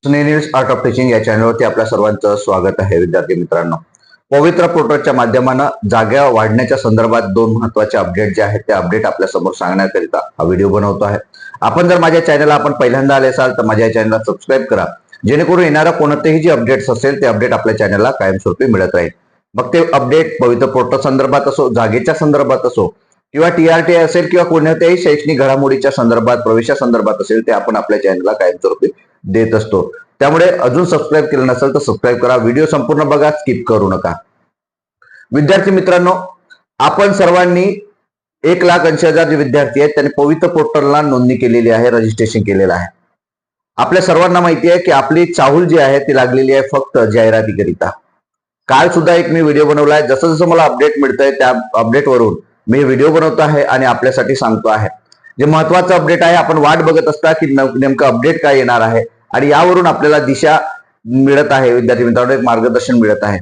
News art of teaching या चॅनलवरती आपल्या सर्वांचं स्वागत आहे. विद्यार्थी मित्रांनो, पवित्र पोर्टलच्या माध्यमानं जागा वाढण्याच्या संदर्भात दोन महत्वाचे अपडेट जे आहेत ते अपडेट आपल्या समोर सांगण्याकरिता हा व्हिडिओ बनवतो आहे. आपण जर माझ्या चॅनलला पहिल्यांदा आले असाल तर माझ्या चॅनलला सबस्क्राईब करा, जेणेकरून येणारा कोणतेही जे अपडेट्स असेल ते अपडेट आपल्या चॅनलला कायमस्वरूपी मिळत राहील. मग ते अपडेट पवित्र पोर्टल संदर्भात असो, जागेच्या संदर्भात असो, किंवा टीआरटी असेल किंवा कोणत्याही शैक्षणिक घडामोडीच्या संदर्भात, प्रवेशासंदर्भात असेल, ते आपण आपल्या चॅनलला कायमस्वरूपी देत असतो. त्यामुळे अजून सबस्क्राईब केलं नसेल तर सबस्क्राईब करा. व्हिडिओ संपूर्ण बघा, स्किप करू नका. विद्यार्थी मित्रांनो, आपण सर्वांनी 1,80,000 जे विद्यार्थी आहेत त्यांनी पवित्र पोर्टलला नोंदणी केलेली आहे, रजिस्ट्रेशन केलेलं आहे. आपल्या सर्वांना माहिती आहे की आपली चाहूल जी आहे ती लागलेली आहे फक्त जाहिरातीकरिता. काल सुद्धा एक मी व्हिडिओ बनवला आहे. जसं जसं मला अपडेट मिळतंय त्या अपडेटवरून मी व्हिडिओ बनवतो आहे आणि आपल्यासाठी सांगतो आहे. जे महत्वाचं अपडेट आहे, आपण वाट बघत असता की नेमकं अपडेट काय येणार आहे आणि यावरून आपल्याला दिशा मिळत आहे. विद्यार्थी मित्रांनो, एक मार्गदर्शन मिळत आहे.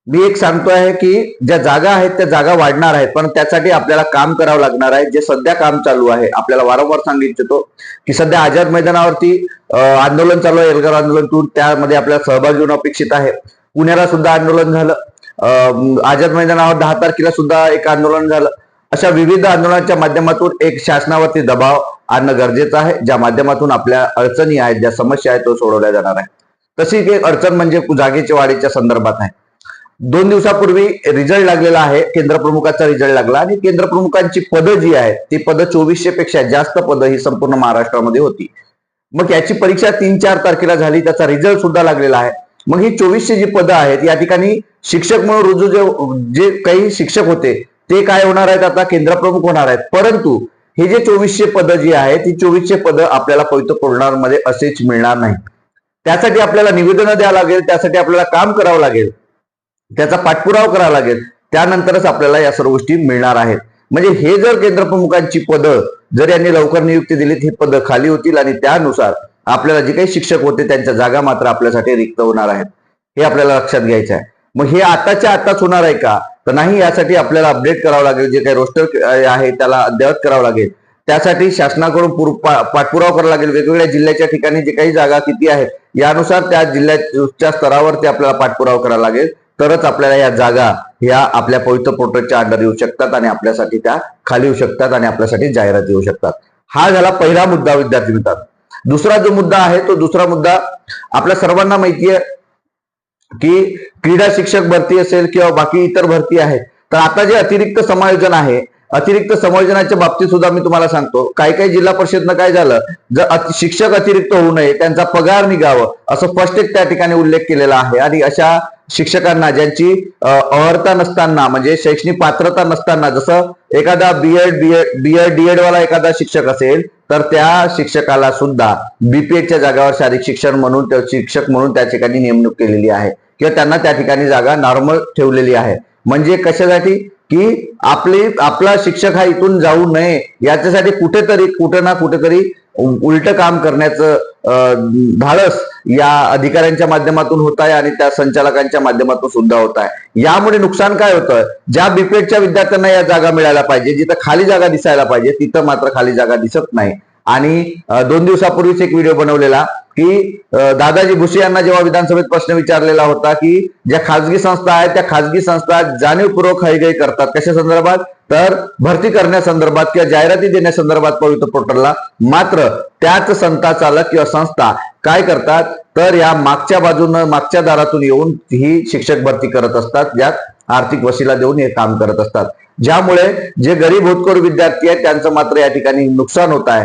मी एक सांगतो आहे की ज्या जागा आहेत त्या जागा वाढणार आहेत, पण त्यासाठी आपल्याला काम करावं लागणार आहे. जे सध्या काम चालू आहे, आपल्याला वारंवार सांगितलं की सध्या आझाद मैदानावरती आंदोलन चालू आहे, एल्गार आंदोलन 2. त्यामध्ये आपल्याला सहभागी होणं अपेक्षित आहे. पुण्याला सुद्धा आंदोलन झालं, आझाद मैदानावर 10 तारखेला सुद्धा एक आंदोलन झालं. अशा विविध आंदोलनाच्या माध्यमातून एक शासनावरती दबाव आणणं गरजेचं आहे, ज्या माध्यमातून आपल्या अडचणी आहेत, ज्या समस्या आहेत तो सोडवल्या जाणार आहे. तशी एक अडचण म्हणजे जागेच्या वाढीच्या संदर्भात आहे. 2 दिवसापूर्वी रिझल्ट लागलेला आहे, केंद्र प्रमुखाचा रिझल्ट लागला आणि केंद्र प्रमुखांची पदं जी आहेत ती पदं 2400 पेक्षा जास्त पदं ही संपूर्ण महाराष्ट्रामध्ये होती. मग याची परीक्षा 3-4 तारखेला झाली, त्याचा रिझल्ट सुद्धा लागलेला आहे. मग ही 2400 जी पदं आहेत या ठिकाणी शिक्षक म्हणून रुजू जे काही शिक्षक होते ते काय होणार आहेत, आता केंद्र प्रमुख होणार आहेत. परंतु हे जे 2400 पदं जी आहेत ती 2400 पदं आपल्याला पवित्र पोर्टलमध्ये असेच मिळणार नाही. त्यासाठी आपल्याला निवेदन द्यावं लागेल, त्यासाठी आपल्याला काम करावं लागेल, त्याचा पाठपुरावा करावा लागेल. त्यानंतरच आपल्याला या सर्व गोष्टी मिळणार आहेत. म्हणजे हे जर केंद्र प्रमुखांची पदं जर यांनी लवकर नियुक्ती दिलीत, ही पदं खाली होतील आणि त्यानुसार आपल्याला जे काही शिक्षक होते त्यांच्या जागा मात्र आपल्यासाठी रिक्त होणार आहेत. हे आपल्याला लक्षात घ्यायचं आहे. मग हे आताच्या आताच होणार आहे का, तर नाही. यासाठी आपल्याला अपडेट करावं लागेल, जे काही रोस्टर आहे त्याला अद्ययावत करावं लागेल. त्यासाठी शासनाकडून पाठपुरावा करावा लागेल. वेगवेगळ्या जिल्ह्याच्या ठिकाणी जे काही जागा किती आहेत यानुसार त्या जिल्ह्याच्या स्तरावरती आपल्याला पाठपुरावा करावा लागेल. तरच आपल्याला या जागा ह्या आपल्या पवित्र पोर्टलच्या अंडर येऊ शकतात आणि आपल्यासाठी त्या खाली येऊ शकतात आणि आपल्यासाठी जाहिरात येऊ शकतात. हा झाला पहिला मुद्दा. विद्यार्थी मित्रांनो, दुसरा जो मुद्दा आहे तो दुसरा मुद्दा आपल्या सर्वांना माहिती आहे की क्रीडा शिक्षक भरती असेल किंवा बाकी इतर भरती आहेत, तर आता जे अतिरिक्त समायोजन आहे, अतिरिक्त समायोजनाच्या बाबतीत सुद्धा मी तुम्हाला सांगतो, काही काही जिल्हा परिषदनं काय झालं, जर शिक्षक अतिरिक्त होऊ नये, त्यांचा पगार निघावं असं स्पष्ट त्या ठिकाणी उल्लेख केलेला आहे. आणि अशा शिक्षकांना ज्यांची अर्हता नसताना, म्हणजे शैक्षणिक पात्रता नसताना, जसं एखादा डीएड वाला एखादा शिक्षक असेल तर त्या शिक्षकाला सुद्धा बीपीएडच्या जागावर शारीरिक शिक्षक म्हणून त्या ठिकाणी नेमणूक केलेली आहे किंवा त्यांना त्या ठिकाणी जागा नॉर्मल ठेवलेली आहे. म्हणजे कशासाठी की आपला शिक्षक हा इथून जाऊ नये याच्यासाठी कुठे ना कुठेतरी उलट काम करण्याचं धाडस या अधिकाऱ्यांच्या माध्यमातून होत आहे आणि त्या संचालकांच्या माध्यमातून सुद्धा होत आहे. यामुळे नुकसान काय होतं, ज्या बीपीएडच्या विद्यार्थ्यांना या जागा मिळायला पाहिजे, जिथं खाली जागा दिसायला पाहिजे तिथं मात्र खाली जागा दिसत नाही. आणि 2 दिवसापूर्वीच एक व्हिडिओ बनवलेला की दादाजी भुसे यांना जेव्हा विधानसभेत प्रश्न विचारलेला होता की ज्या खासगी संस्था आहेत त्या खासगी संस्था जाणीवपूर्वक हयगय करतात, कशा संदर्भात, तर भरती करण्यासंदर्भात किंवा जाहिराती देण्यासंदर्भात पवित्र पोर्टलला, मात्र त्याच संस्था चालक किंवा संस्था काय करतात तर या मागच्या बाजूनं, मागच्या दारातून येऊन ही शिक्षक भरती करत असतात, ज्यात आर्थिक वशिला देऊन हे काम करत असतात. ज्यामुळे जे गरीब होतकरू विद्यार्थी आहेत त्यांचं मात्र या ठिकाणी नुकसान होत आहे.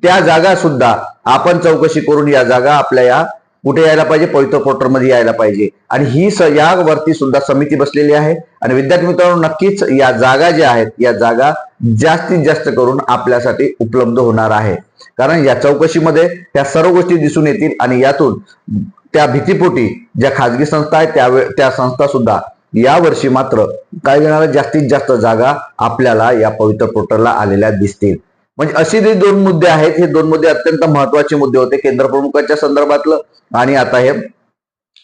त्या जागा सुद्धा आपण चौकशी करून या जागा आपल्या या कुठे यायला पाहिजे, पवित्र पोर्टलमध्ये यायला पाहिजे. आणि ही यावरती सुद्धा समिती बसलेली आहे. आणि विद्यार्थी मित्रांनो, नक्कीच या जागा ज्या आहेत या जागा जास्तीत जास्त करून आपल्यासाठी उपलब्ध होणार आहे. कारण या चौकशीमध्ये त्या सर्व गोष्टी दिसून येतील आणि यातून त्या भीतीपोटी ज्या खाजगी संस्था आहेत त्या संस्था सुद्धा यावर्षी मात्र काय देणार, जास्तीत जास्त जागा आपल्याला या पवित्र पोर्टलला आलेल्या दिसतील. म्हणजे अशी जे 2 मुद्दे आहेत, हे 2 मुद्दे अत्यंत महत्वाचे मुद्दे होते, केंद्र प्रमुखांच्या संदर्भातलं आणि आता हे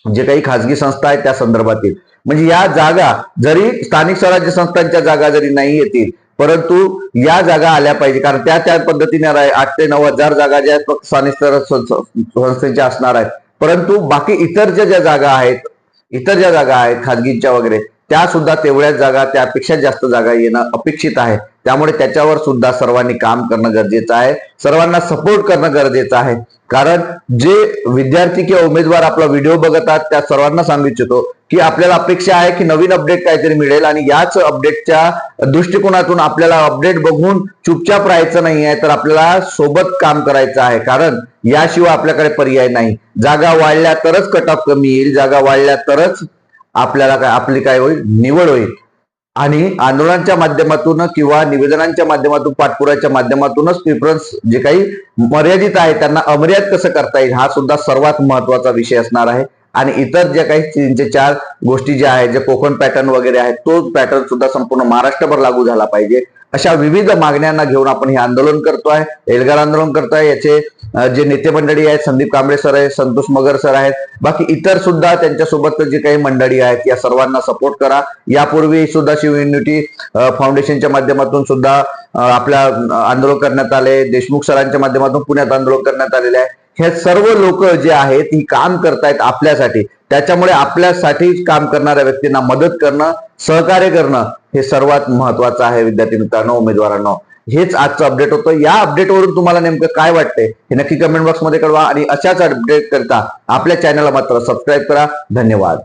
जे काही खासगी संस्था आहेत त्या संदर्भातील. म्हणजे या जागा जरी स्थानिक स्वराज्य संस्थांच्या जागा जरी नाही येतील, परंतु या जागा आल्या पाहिजे, कारण त्या पद्धतीने 8 ते 9 हजार जागा ज्या फक्त स्थानिक संस्थेच्या असणार आहेत. परंतु बाकी इतर ज्या जागा आहेत खाजगीच्या वगैरे, त्या सुद्धा तेवढ्याच जागा, त्यापेक्षा जास्त जागा येणं अपेक्षित आहे. त्यामुळे त्याच्यावर सुद्धा सर्वांनी काम करणं गरजेचं आहे, सर्वांना सपोर्ट करणं गरजेचं आहे. कारण जे विद्यार्थी किंवा उमेदवार आपला व्हिडिओ बघतात त्या सर्वांना सांगू इच्छितो की आपल्याला अपेक्षा आहे की नवीन अपडेट काहीतरी मिळेल, आणि याच अपडेटच्या दृष्टिकोनातून आपल्याला अपडेट बघून चुपचाप राहायचं नाही आहे, तर आपल्याला सोबत काम करायचं आहे. कारण याशिवाय आपल्याकडे पर्याय नाही. जागा वाढल्या तरच कट ऑफ कमी येईल, जागा वाढल्या तरच आपल्याला आपली काय होईल, निवड होईल. आणि आंदोलनाच्या माध्यमातून किंवा निवेदनांच्या माध्यमातून, पाठपुराव्याच्या माध्यमातूनच प्रिफरन्स जे काही मर्यादित आहे त्यांना अमर्यादित कसं करता येईल, हा सुद्धा सर्वात महत्वाचा विषय असणार आहे. आणि इतर ज्या काही 3 ते 4 गोष्टी ज्या आहेत, जे कोकण पॅटर्न वगैरे आहेत, तो पॅटर्न सुद्धा संपूर्ण महाराष्ट्रभर लागू झाला पाहिजे. अशा विविध मागण्यांना घेऊन आपण हे आंदोलन करतोय, एल्गार आंदोलन करतोय. याचे जे नेते मंडळी आहेत, संदीप कांबळे सर आहेत, संतोष मगर सर आहेत, बाकी इतर सुद्धा त्यांच्यासोबत जे काही मंडळी आहेत, या सर्वांना सपोर्ट करा. यापूर्वी सुद्धा शिव युनिटी फाउंडेशनच्या माध्यमातून सुद्धा आपल्या आंदोलन करण्यात आले, देशमुख सरांच्या माध्यमातून पुण्यात आंदोलन करण्यात आलेले आहे. हे सर्व लोक जे आहेत ही काम करतायत आपल्यासाठी. त्याच्यामुळे आपल्यासाठी काम करणाऱ्या व्यक्तींना मदत करणं, सहकार्य करणं हे सर्वात महत्वाचं आहे. विद्यार्थी मित्रांनो, उमेदवारांनो, हेच आजचं अपडेट होतं. या अपडेटवरून तुम्हाला नेमकं काय वाटतंय हे नक्की कमेंट बॉक्समध्ये कळवा. आणि अशाच अपडेट करता आपल्या चॅनलला मात्र सबस्क्राईब करा. धन्यवाद.